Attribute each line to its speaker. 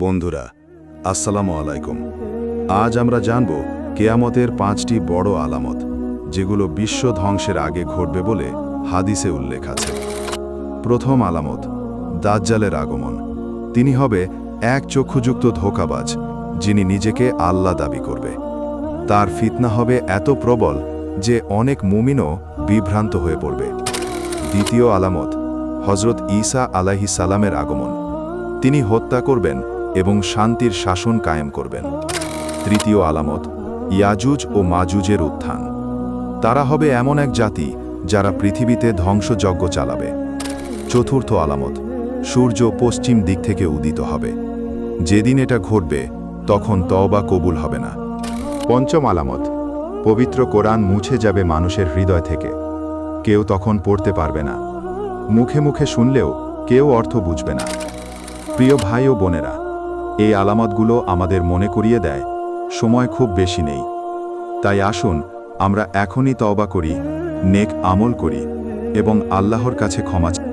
Speaker 1: বন্ধুরা, আসসালামু আলাইকুম। আজ আমরা জানব কেয়ামতের 5টি বড় আলামত, যেগুলো বিশ্ব ধ্বংসের আগে ঘটবে বলে হাদিসে উল্লেখ আছে। প্রথম আলামত, দাজ্জালের আগমন। তিনি হবে এক চক্ষুযুক্ত ধোঁকাবাজ, যিনি নিজেকে আল্লাহ দাবি করবে। তার ফিতনা হবে এত প্রবল যে অনেক মুমিনও বিভ্রান্ত হয়ে পড়বে। দ্বিতীয় আলামত, হজরত ঈসা আলাইহিস সালামের আগমন। তিনি হত্যা করবেন এবং শান্তির শাসন কায়েম করবেন। তৃতীয় আলামত, ইয়াজুজ ও মাজুজের উত্থান। তারা হবে এমন এক জাতি যারা পৃথিবীতে ধ্বংসযজ্ঞ চালাবে। চতুর্থ আলামত, সূর্য পশ্চিম দিক থেকে উদিত হবে। যেদিন এটা ঘটবে তখন তওবা কবুল হবে না। পঞ্চম আলামত, পবিত্র কোরআন মুছে যাবে মানুষের হৃদয় থেকে। কেউ তখন পড়তে পারবে না। মুখে মুখে শুনলেও কেউ অর্থ বুঝবে না। প্রিয় ভাই ও বোনেরা, এই আলামতগুলো আমাদের মনে করিয়ে দেয় সময় খুব বেশি নেই। তাই আসুন আমরা এখনই তওবা করি, নেক আমল করি এবং আল্লাহর কাছে ক্ষমা চাই।